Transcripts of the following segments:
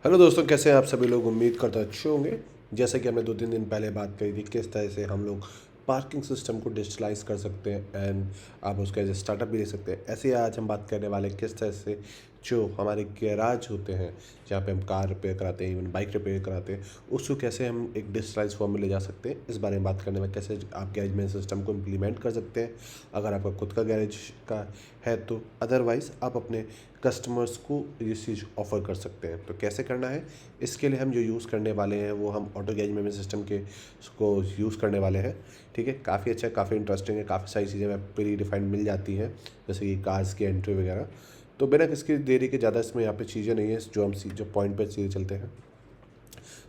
Hello दोस्तों, कैसे हैं आप सभी लोग। उम्मीद करता अच्छे होंगे। जैसा कि हमने 2-3 दिन पहले बात करी थी किस तरह से हम लोग पार्किंग सिस्टम को डिजिटलाइज कर सकते हैं एंड आप उसका एज ए स्टार्टअप भी ले सकते हैं। ऐसे ही आज हम बात करने वाले हैं किस तरह से जो हमारे गैराज होते हैं जहाँ पे हम कार रिपेयर कराते हैं, इवन बाइक रिपेयर कराते हैं, उसको कैसे हम एक डिजिटलाइज फॉर्म में ले जा सकते हैं, इस बारे में बात करने में कैसे आप गैरेज मैनेजमेंट सिस्टम को इम्प्लीमेंट कर सकते हैं अगर आपका खुद का गैरेज का है तो। अदरवाइज़ आप अपने कस्टमर्स को ये चीज़ ऑफ़र कर सकते हैं। तो कैसे करना है, इसके लिए हम जो यूज़ करने वाले हैं वो हम ऑटो गैरेज मैनेजमेंट सिस्टम के उसको यूज़ करने वाले हैं। ठीक है, काफ़ी अच्छा, काफ़ी इंटरेस्टिंग है, काफ़ी सारी चीज़ें हमें प्री डिफाइंड मिल जाती हैं जैसे कि कार्स की एंट्री वगैरह। तो बिना किसी देरी के ज़्यादा इसमें यहाँ पे चीज़ें नहीं है जो हम जो पॉइंट पे सीधे चलते हैं।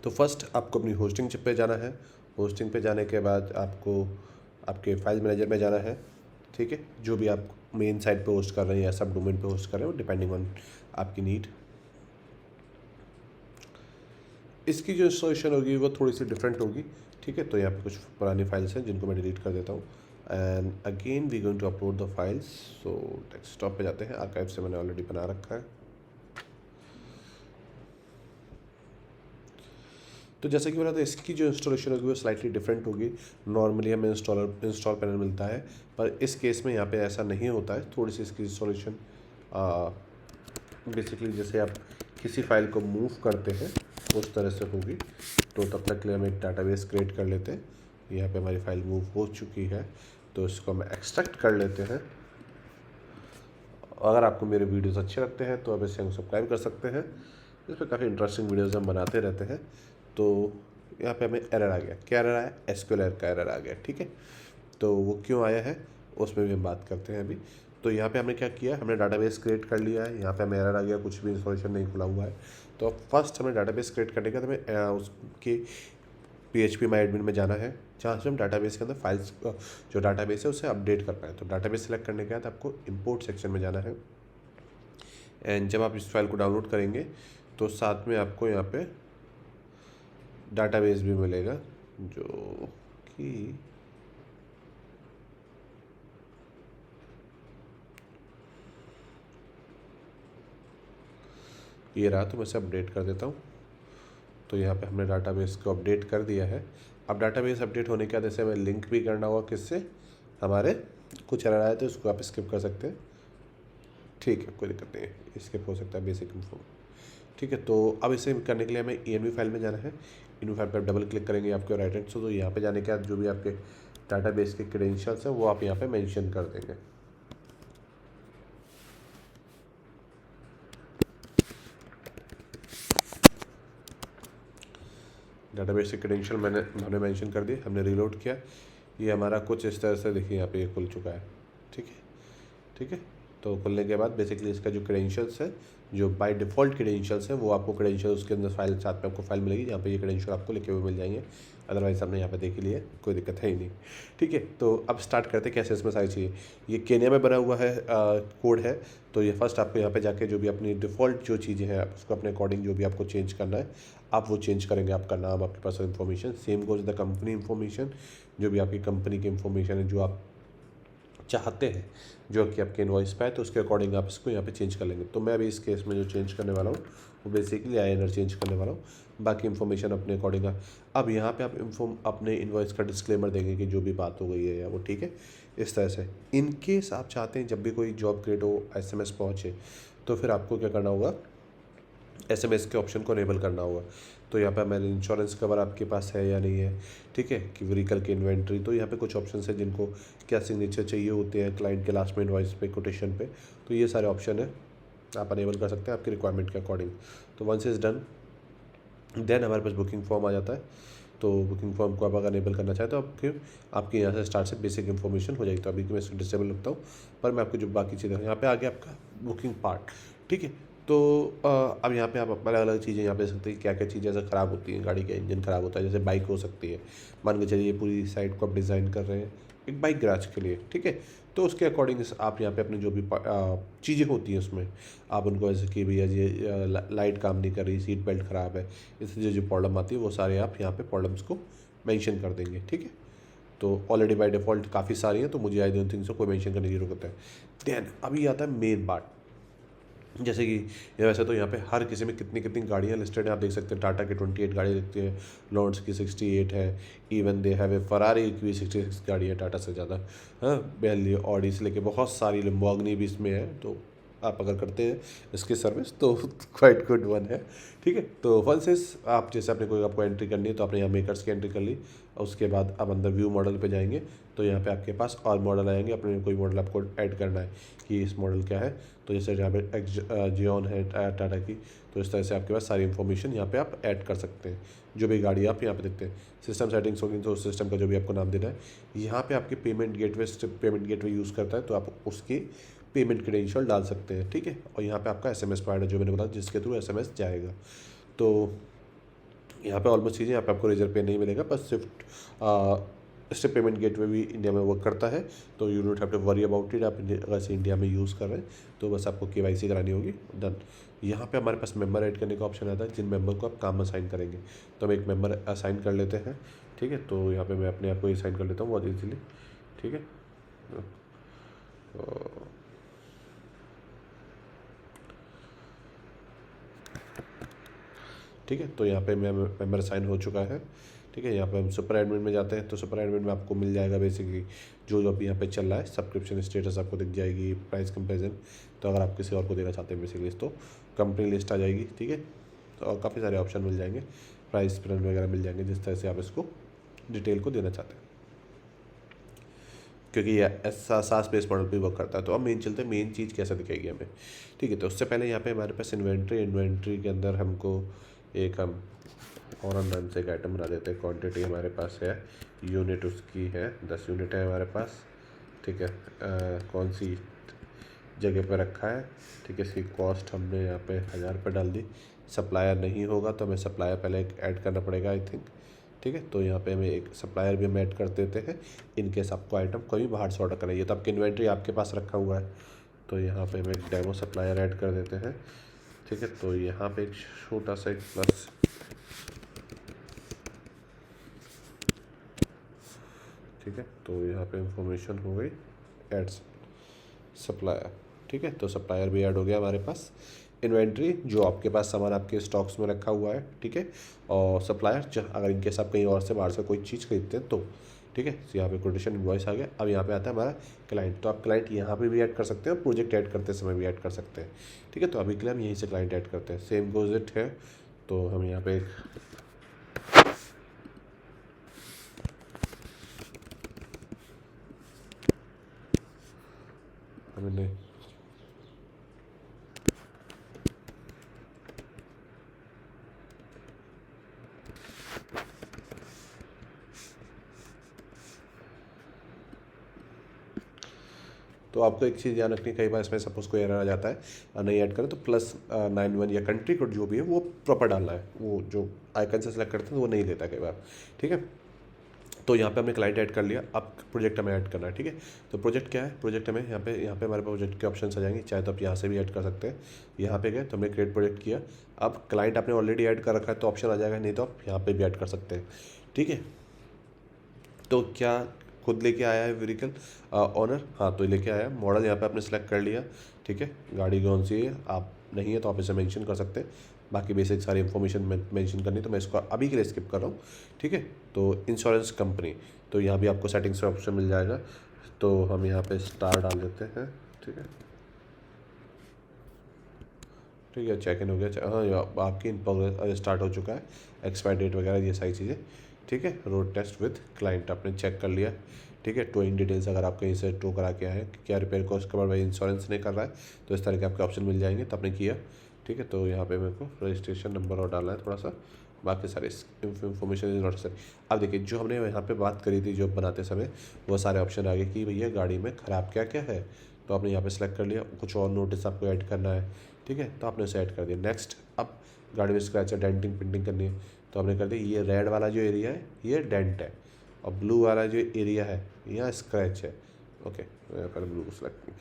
तो फर्स्ट आपको अपनी होस्टिंग पे जाना है। होस्टिंग पे जाने के बाद आपको आपके फाइल मैनेजर में जाना है। ठीक है, जो भी आप मेन साइट पे होस्ट कर रहे हैं या सब डोमेन पे होस्ट कर रहे हो डिपेंडिंग ऑन आपकी नीड। इसकी जो इंस्टॉलेशन होगी वो थोड़ी सी डिफरेंट होगी। ठीक है, तो यहाँ पे कुछ पुरानी फाइल्स हैं जिनको मैं डिलीट कर देता हूँ and again we going to upload the files. So desktop पे जाते हैं, आर्काइव से मैंने ऑलरेडी बना रखा है। तो जैसे कि मैंने तो इसकी जो इंस्टॉलेशन होगी वो स्लाइटली डिफरेंट होगी। नॉर्मली हमें इंस्टॉल पैनल मिलता है, पर इस केस में यहाँ पे ऐसा नहीं होता है। थोड़ी सी इसकी इंस्टॉलेशन बेसिकली जैसे आप किसी फाइल को मूव करते हैं उस तरह से होगी। तो तब तक के लिए हम एक डाटाबेस क्रिएट कर लेते हैं। यहाँ पे हमारी फाइल मूव हो चुकी है, तो इसको हम एक्सट्रैक्ट कर लेते हैं। अगर आपको मेरे वीडियोस अच्छे लगते हैं तो आप इसे सब्सक्राइब कर सकते हैं। इस पर काफ़ी इंटरेस्टिंग वीडियोस हम बनाते रहते हैं। तो यहाँ पे हमें एरर आ गया। क्या एरर आया? एसक्यूएल एरर का एरर आ गया। ठीक है, तो वो क्यों आया है उसमें भी हम बात करते हैं अभी। तो यहाँ पे हमने क्या किया, हमने डाटाबेस क्रिएट कर लिया है। यहाँ पे हमें एरर आ गया, कुछ भी इंस्टॉलेशन नहीं खुला हुआ है। तो फर्स्ट हमें डाटाबेस क्रिएट करने का हमें उसके PHP माई एडमिन में जाना है, जहाँ से हम डाटाबेस के अंदर फाइल्स जो डाटाबेस है उसे अपडेट कर पाएँ। तो डाटाबेस सेलेक्ट करने के बाद आपको इंपोर्ट सेक्शन में जाना है एंड जब आप इस फाइल को डाउनलोड करेंगे तो साथ में आपको यहाँ पे डाटाबेस भी मिलेगा जो कि ये रहा। तो मैं इसे अपडेट कर देता हूँ। तो यहाँ पे हमने डाटाबेस को अपडेट कर दिया है। अब डाटाबेस अपडेट होने के बाद जैसे हमें लिंक भी करना होगा किससे, हमारे कुछ एरर आए तो इसको आप स्किप कर सकते हैं। ठीक है, कोई दिक्कत नहीं है, स्किप हो सकता है, बेसिक इन्फो। ठीक है, तो अब इसे करने के लिए हमें ENV फाइल में जाना है। ENV फाइल पर डबल क्लिक करेंगे आपके राइट हैंड से, तो यहाँ पे जाने के बाद जो भी आपके डाटाबेस के क्रेडेंशियल्स हैं वो आप यहाँ पे मेंशन कर देंगे। डाटाबेस के क्रेडेंशियल हमने मेंशन कर दिए, हमने रीलोड किया। ये हमारा कुछ इस तरह से देखिए यहाँ पे ये खुल चुका है। ठीक है, ठीक है। तो खुलने के बाद बेसिकली इसका जो क्रेडेंशियल्स है, जो बाय डिफ़ॉल्ट क्रेडेंशियल्स हैं, वो आपको क्रेडेंशियल्स उसके अंदर फाइल साथ में आपको फाइल मिलेगी जहाँ पे ये क्रेडेंशियल आपको लिखे हुए मिल जाएंगे। अदरवाइज़ हमने यहाँ पे देख ही लिया, कोई दिक्कत है ही नहीं। ठीक है, तो अब स्टार्ट करते कैसे इसमें सारी चीज़ें। ये केनिया में बना हुआ है कोड है। तो ये फर्स्ट आपको यहाँ पे जाके जो भी अपनी डिफ़ॉल्ट जो चीज़ें हैं उसको अपने अकॉर्डिंग जो भी आपको चेंज करना है आप वो चेंज करेंगे। आपका नाम, आपके पास information, same goes the company information, जो भी आपकी कंपनी की इन्फॉर्मेशन है जो आप चाहते हैं जो कि आपके इनवॉइस पे है, तो उसके अकॉर्डिंग आप इसको यहाँ पे चेंज कर लेंगे। तो मैं अभी इस केस में जो चेंज करने वाला हूँ वो बेसिकली INR चेंज करने वाला हूँ। बाकी इन्फॉर्मेशन अपने अकॉर्डिंग अब यहाँ पे आप अपने इनवॉइस का डिस्क्लेमर देंगे कि जो भी बात हो गई है या वो ठीक है। इस तरह से इन केस आप चाहते हैं जब भी कोई जॉब क्रिएट हो, SMS पहुँचे, तो फिर आपको क्या करना होगा, SMS के ऑप्शन को इनेबल करना होगा। तो यहाँ पे हमारे इंश्योरेंस कवर आपके पास है या नहीं है, ठीक है, कि व्हीकल की इन्वेंट्री। तो यहाँ पे कुछ ऑप्शन है जिनको क्या सिग्नेचर चाहिए होते हैं क्लाइंट के लास्ट में इनवॉइस पे, कोटेशन पे। तो ये सारे ऑप्शन है आप अनेबल कर सकते हैं आपकी रिक्वायरमेंट के अकॉर्डिंग। तो वंस इज़ डन देन हमारे पास बुकिंग फॉर्म आ जाता है। तो बुकिंग फॉर्म को आप अगर अनेबल करना चाहें तो आपके यहाँ से स्टार्ट से बेसिक इन्फॉर्मेशन हो जाएगी। तो अभी मैं इसको डिसेबल रखता हूँ, पर मैं आपको जो बाकी चीज़ें यहाँ पे आ गया आपका बुकिंग पार्ट। ठीक है, तो अब यहाँ पे आप अलग अलग चीज़ें यहाँ पे देख सकते हैं क्या क्या चीज़ें ऐसे ख़राब होती हैं। गाड़ी का इंजन ख़राब होता है, जैसे बाइक हो सकती है। मान के चलिए पूरी साइड को आप डिज़ाइन कर रहे हैं एक बाइक गैराज के लिए, ठीक है। तो उसके अकॉर्डिंग आप यहाँ पे अपनी जो भी चीज़ें होती हैं उसमें आप उनको ऐसे कि भैया ये लाइट काम नहीं कर रही, सीट बेल्ट ख़राब है, इससे जो प्रॉब्लम आती है वो सारे आप यहाँ पे प्रॉब्लम्स को मेंशन कर देंगे। ठीक है, तो ऑलरेडी बाय डिफ़ॉल्ट काफ़ी सारी हैं, तो मुझे आई डोंट थिंक सो कोई मेंशन करने की ज़रूरत है। देन अभी आता है मेन पार्ट। जैसे कि ये वैसे तो यहाँ पे हर किसी में कितनी कितनी गाड़ियाँ लिस्टेड हैं, आप देख सकते हैं टाटा की 28 गाड़ी लिखती है, लॉन्स की 68 है, even they have a Ferrari की भी 66 गाड़ी है टाटा से ज़्यादा। हाँ, बेली ऑडी से लेके बहुत सारी लंबोर्गिनी भी इसमें है। तो आप अगर करते हैं इसकी सर्विस तो क्वाइट गुड वन है। ठीक है, तो वंस इस आप जैसे आपने कोई आपको एंट्री करनी है तो आपने यहाँ मेकर्स की एंट्री कर ली, और उसके बाद आप अंदर व्यू मॉडल पे जाएंगे तो यहाँ पे आपके पास और मॉडल आएंगे, अपने कोई मॉडल आपको ऐड करना है कि इस मॉडल क्या है। तो जैसे यहाँ पे जियोन है टाटा की, तो इस तरह से आपके पास सारी इन्फॉर्मेशन यहाँ पे आप ऐड कर सकते हैं, जो भी गाड़ी आप यहाँ पे देखते हैं। सिस्टम सेटिंग्स होगी तो सिस्टम का जो भी आपको नाम देना है, यहाँ पे आपके पेमेंट गेटवे यूज़ करता है तो आप उसकी पेमेंट क्रेडेंशियल डाल सकते हैं। ठीक है, और यहाँ पे आपका SMS प्रोवाइडर जो मैंने बताया जिसके थ्रू SMS जाएगा। तो यहाँ पे ऑलमोस्ट चीज़ें यहाँ पे आपको रेजर पे नहीं मिलेगा, बस स्विफ्ट पेमेंट गेटवे भी इंडिया में वर्क करता है, तो you don't have to worry about it. आप अगर इंडिया में यूज़ कर रहे हैं तो बस आपको KYC करानी होगी, डन। यहाँ पे हमारे पास मेंबर ऐड करने का ऑप्शन आता है, जिन मेंबर को आप काम असाइन करेंगे। तो हम एक मेंबर असाइन कर लेते हैं। ठीक है, तो यहाँ पे मैं अपने आप को असाइन कर लेता हूँ बहुत ईजीली। ठीक है, तो ठीक है, तो यहाँ पे मैं मेंबर साइन हो चुका है। ठीक है, यहाँ पे हम सुपर एडमिन में जाते हैं, तो सुपर एडमिन में आपको मिल जाएगा बेसिकली जो जो अभी यहाँ पे चल रहा है, सब्सक्रिप्शन स्टेटस आपको दिख जाएगी, प्राइस कंपेरिजन। तो अगर आप किसी और को देना चाहते हैं बेसिकली तो कंपनी लिस्ट आ जाएगी। ठीक है, तो और काफ़ी सारे ऑप्शन मिल जाएंगे, प्राइस प्लान वगैरह मिल जाएंगे, जिस तरह से आप इसको डिटेल को देना चाहते हैं, क्योंकि ये ऐसा सास बेस मॉडल पे वर्क करता है। तो अब मेन चलते हैं, मेन चीज़ कैसे दिखेगी हमें। ठीक है, तो उससे पहले यहाँ पे हमारे पास इन्वेंट्री के अंदर हमको एक हम और नाम से एक आइटम बना देते हैं। क्वांटिटी हमारे पास है, यूनिट उसकी है 10 यूनिट है हमारे पास। ठीक है, कौन सी जगह पे रखा है। ठीक है, इसकी कॉस्ट हमने यहाँ पे 1000 रुपये डाल दी। सप्लायर नहीं होगा तो हमें सप्लायर पहले एक ऐड करना पड़ेगा आई थिंक। ठीक है, तो यहाँ पे हमें एक सप्लायर भी हम ऐड कर देते हैं, इनकेस आपको आइटम कोई बाहर से ऑर्डर करना है। ये तो आपकी इन्वेंट्री आपके पास रखा हुआ है, तो यहाँ पे हम एक डेमो सप्लायर ऐड कर देते हैं। ठीक है, तो यहाँ पे एक छोटा सा एक प्लस। ठीक है, तो यहाँ पे इंफॉर्मेशन हो गई एड्स सप्लायर। ठीक है, तो सप्लायर भी ऐड हो गया हमारे पास। इन्वेंट्री जो आपके पास सामान आपके स्टॉक्स में रखा हुआ है। ठीक है, और सप्लायर अगर इनकेस आप कहीं और से बाहर से कोई चीज़ खरीदते हैं तो। ठीक है, तो यहाँ पे कोटेशन इनवॉइस आ गया। अब यहाँ पे आता है हमारा क्लाइंट, तो आप क्लाइंट यहाँ पे भी ऐड कर सकते हैं और प्रोजेक्ट ऐड करते समय भी ऐड कर सकते हैं। ठीक है, तो अभी के लिए हम यहीं से क्लाइंट ऐड करते हैं, सेम गोज इट है। तो हम यहाँ पे हमने तो आपको एक चीज़ ध्यान रखनी, कई बार इसमें सपोज कोई एरर आ जाता है और नहीं ऐड करें तो +91 या कंट्री कोड जो भी है वो प्रॉपर डालना है, वो जो आइकन से सेलेक्ट करते हैं वो नहीं लेता कई बार। ठीक है, तो यहाँ पे हमने क्लाइंट ऐड कर लिया, अब प्रोजेक्ट हमें ऐड करना है। ठीक है, तो प्रोजेक्ट क्या है, प्रोजेक्ट हमें यहाँ पे हमारे प्रोजेक्ट के ऑप्शन आ जाएंगे, चाहे तो आप यहाँ से भी ऐड कर सकते हैं। यहाँ पे गए तो हमने क्रिएट प्रोजेक्ट किया। अब क्लाइंट आपने ऑलरेडी ऐड कर रखा है तो ऑप्शन आ जाएगा, नहीं तो आप यहाँ पे भी ऐड कर सकते हैं। ठीक है, तो क्या खुद लेके आया है व्हीकल ऑनर, हाँ तो लेके आया। मॉडल यहाँ पे आपने सेलेक्ट कर लिया। ठीक है, गाड़ी कौन सी है, आप नहीं है तो आप इसे मेंशन कर सकते हैं, बाकी बेसिक सारी इन्फॉर्मेशन मेंशन करनी तो मैं इसको अभी के लिए स्किप कर रहा हूँ। ठीक है, तो इंश्योरेंस कंपनी, तो यहाँ भी आपको सेटिंग्स का ऑप्शन मिल जाएगा, तो हम यहाँ पे स्टार डाल देते हैं। ठीक है, ठीक है, चेक इन हो गया। हाँ, आपकी इन प्रोग्रेस स्टार्ट हो चुका है, एक्सपायर डेट वगैरह ये सारी चीज़ें। ठीक है, रोड टेस्ट विद क्लाइंट आपने चेक कर लिया। ठीक है, टोइंग डिटेल्स अगर आप कहीं से टो करा के आए हैं, क्या repair cost cover by insurance नहीं कर रहा है तो इस तरह के आपके ऑप्शन मिल जाएंगे, तो आपने किया। ठीक है, तो यहाँ पे मेरे को रजिस्ट्रेशन नंबर और डालना है थोड़ा सा, बाकी सारी इन्फॉर्मेशन इज नॉट सर। अब देखिए जो हमने यहाँ पे बात करी थी जो बनाते समय, वो सारे ऑप्शन आ गए कि भैया गाड़ी में ख़राब क्या क्या है, तो आपने यहाँ पे सेलेक्ट कर लिया। कुछ और नोटिस आपको ऐड करना है, ठीक है, तो आपने उसे ऐड कर दिया। नेक्स्ट, अब गाड़ी में स्क्रैच है, डेंटिंग पेंटिंग करनी है, तो आपने कर दिया। ये रेड वाला जो एरिया है ये डेंट है, और ब्लू वाला जो एरिया है यहाँ स्क्रैच है। ओके, मैं पहले ब्लू को सेलेक्ट किया,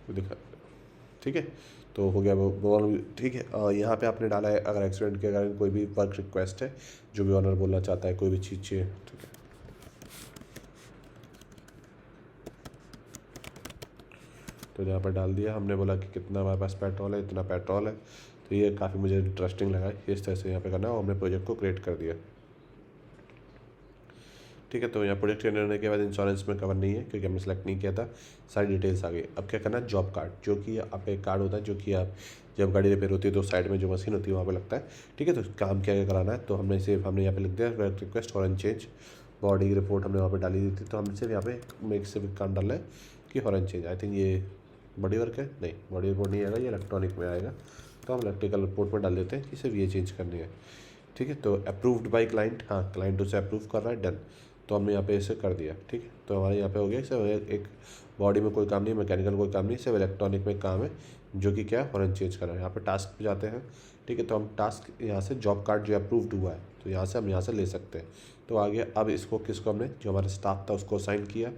दिखा। ठीक है, तो हो गया वो ठीक है। यहाँ पे आपने डाला है अगर एक्सीडेंट के कारण कोई भी वर्क रिक्वेस्ट है, जो भी ऑनर बोलना चाहता है, कोई भी चीज़ चाहिए, ठीक है। तो यहाँ पर डाल दिया हमने, बोला कि कितना हमारे पास पेट्रोल है, इतना पेट्रोल है। तो ये काफ़ी मुझे इंटरेस्टिंग लगा, इस तरह से यहाँ पे करना है और हमने प्रोजेक्ट को क्रिएट कर दिया। ठीक है, तो यहाँ प्रोजेक्ट क्रिएट करने के बाद इंश्योरेंस में कवर नहीं है क्योंकि हमने सेलेक्ट नहीं किया था, सारी डिटेल्स आ गई। अब क्या करना है, जॉब कार्ड, जो कि आपका एक कार्ड होता है जो कि आप जब गाड़ी रिपेयर होती है तो साइड में जो मशीन होती है वहाँ पे लगता है। ठीक है, तो काम क्या क्या कराना है, तो हमने सिर्फ हमने यहाँ पे लिख दिया रिक्वेस्ट हॉर्न चेंज, बॉडी की रिपोर्ट हमने वहाँ पे डाली दी थी, तो हमने सिर्फ यहाँ पे एक सिर्फ काम डाला है कि हॉर्न चेंज। आई थिंक ये बॉडी वर्क है, नहीं बॉडी रिपोर्ट नहीं आएगा, ये इलेक्ट्रॉनिक में आएगा, तो हम इलेक्ट्रिकल रिपोर्ट में डाल देते हैं कि सिर्फ ये चेंज करनी है। ठीक है, तो अप्रूव्ड बाई क्लाइंट, हाँ क्लाइंट उसे अप्रूव कर रहा है, डन। तो हमने यहाँ पे इसे कर दिया। ठीक है, तो हमारे यहाँ पे हो गया, सिर्फ एक बॉडी में कोई काम नहीं, मैकेनिकल कोई काम नहीं, सिर्फ इलेक्ट्रॉनिक में काम है, जो कि क्या है, हॉर्न चेंज करना है। यहाँ पे टास्क पे जाते हैं। ठीक है, तो हम टास्क यहाँ से जॉब कार्ड जो अप्रूव्ड हुआ है, तो यहाँ से हम यहाँ से ले सकते हैं। तो आगे अब इसको किसको हमने, जो हमारा स्टाफ था उसको साइन किया।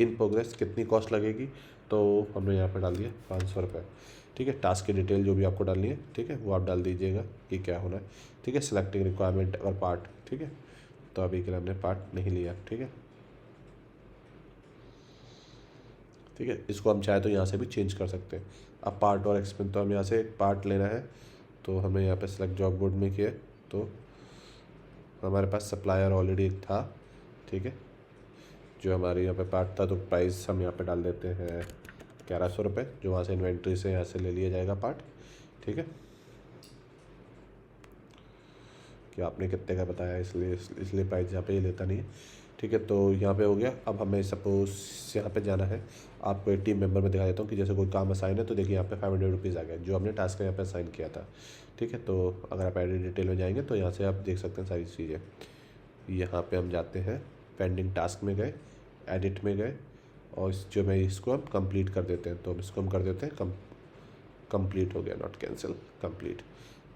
इन प्रोग्रेस कितनी कॉस्ट लगेगी, तो हमने यहाँ पर डाल दिया 500 रुपये। ठीक है, टास्क की डिटेल जो भी आपको डालनी है, ठीक है, वो आप डाल दीजिएगा कि क्या होना है। ठीक है, सिलेक्टिंग रिक्वायरमेंट और पार्ट, ठीक है, तो अभी के लिए हमने पार्ट नहीं लिया। ठीक है, ठीक है, इसको हम चाहे तो यहाँ से भी चेंज कर सकते हैं। अब पार्ट और एक्सपेंस, तो हम यहाँ से एक पार्ट लेना है, तो हमने यहाँ पे सेलेक्ट जॉब बोर्ड में किया, तो हमारे पास सप्लायर ऑलरेडी एक था। ठीक है, जो हमारे यहाँ पे पार्ट था, तो प्राइस हम यहाँ पे डाल देते हैं 1100 रुपये, जो वहाँ से इन्वेंट्री से यहाँ से ले लिया जाएगा पार्ट। ठीक है, कि आपने कितने का बताया, इसलिए प्राइस यहाँ पे ये लेता नहीं है। ठीक है, तो यहाँ पे हो गया। अब हमें सपोज यहाँ पे जाना है, आपको एक टीम मेंबर में दिखा देता हूँ कि जैसे कोई काम असाइन है, तो देखिए यहाँ पे 500 रुपीज़ आ गया, जो हमने टास्क यहाँ पे असाइन किया था। ठीक है, तो अगर आप एडिट डिटेल में जाएंगे तो यहाँ से आप देख सकते हैं सारी चीज़ें। यहाँ पे हम जाते हैं, पेंडिंग टास्क में गए, एडिट में गए, और जो मैं इसको हम कंप्लीट कर देते हैं, तो हम इसको हम कर देते हैं कंप्लीट हो गया, नॉट कैंसिल, कंप्लीट।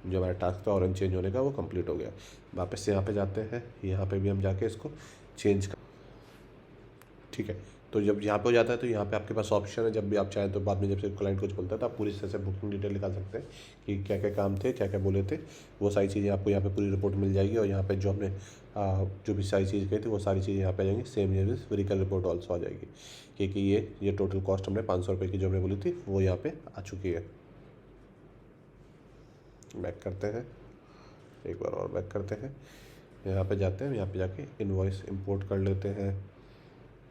जो हमारा टास्क था ऑरेंज चेंज होने का, वो कंप्लीट हो गया। वापस से यहाँ पे जाते हैं, यहाँ पे भी हम जाके इसको चेंज कर, ठीक है। तो जब यहाँ पे हो जाता है तो यहाँ पे आपके पास ऑप्शन है, जब भी आप चाहें तो बाद में जब से क्लाइंट कुछ बोलता है तो आप पूरी तरह से बुकिंग डिटेल निकाल सकते हैं कि क्या क्या काम थे, क्या क्या बोले थे, वो सारी चीज़ें आपको यहाँ पे पूरी रिपोर्ट मिल जाएगी। और यहाँ पे जो हमने जो भी सारी चीज़ कही थी वो सारी चीज़ें यहाँ पे आ जाएंगी। सेम ये वेरिकल रिपोर्ट ऑल्सो आ जाएगी, क्योंकि ये टोटल कॉस्ट हमने 500 रुपये की जो हमने बोली थी वो यहाँ पे आ चुकी है। बैक करते हैं, एक बार और बैक करते हैं, यहाँ पे जाते हैं, यहाँ पे जाके इनवॉइस इंपोर्ट कर लेते हैं।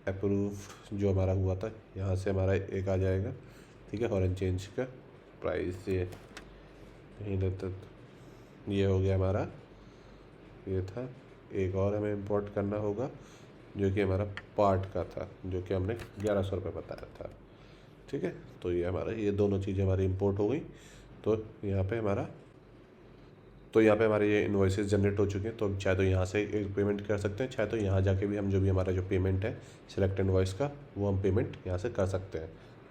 अप्रूव जो हमारा हुआ था, यहाँ से हमारा एक आ जाएगा। ठीक है, हॉर्न चेंज का प्राइस ये नहीं देता, ये हो गया हमारा, ये था। एक और हमें इंपोर्ट करना होगा जो कि हमारा पार्ट का था, जो कि हमने 1100 रुपये बताया था। ठीक है, तो ये हमारा, ये दोनों चीज़ें हमारी इंपोर्ट हो गई। तो यहाँ पे हमारे ये इन्वॉइसेस जनरेट हो चुके हैं। तो चाहे तो यहाँ से एक पेमेंट कर सकते हैं, चाहे तो यहाँ जाके भी हम जो भी हमारा जो पेमेंट है सिलेक्ट इन्वॉइस का, वो हम पेमेंट यहाँ से कर सकते हैं।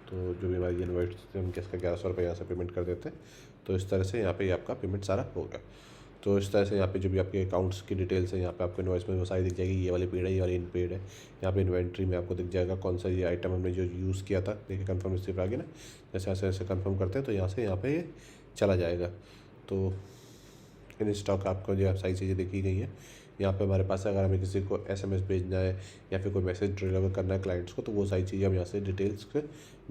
तो जो भी हमारी इन्वॉइस हम किसका 1100 रुपये यहाँ से पेमेंट कर देते हैं। तो इस तरह से यहाँ पे आपका पेमेंट सारा हो गया। तो इस तरह से यहाँ पे जो भी आपके अकाउंट्स की डिटेल्स है, यहाँ पे आपको इन्वॉइस में वो सारी दिख जाएगी, ये वाली पेड है, ये वाली इनपेड है। यहाँ पे इन्वेंट्री में आपको दिख जाएगा कौन सा ये आइटम हमने जो यूज़ किया था। देखिए कन्फर्म रिसीप्ट आ गया ना, जैसे ऐसे ऐसे कन्फर्म करते हैं तो यहाँ पे ये चला जाएगा। तो इन स्टॉक आपको जो सारी चीज़ें देखी गई हैं। यहाँ पे हमारे पास अगर हमें किसी को एसएमएस भेजना है या फिर कोई मैसेज डिलीवर करना है क्लाइंट्स को, तो वो सारी चीज़ें हम यहाँ से डिटेल्स के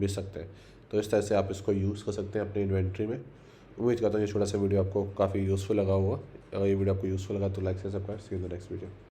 भेज सकते हैं। तो इस तरह से आप इसको यूज़ कर सकते हैं अपने इन्वेंट्री में। उम्मीद करता हूँ ये छोटा सा वीडियो आपको काफ़ी यूज़फुल लगा होगा। अगर ये वीडियो आपको यूज़फुल लगा तो लाइक से subscribe, see you in the next video.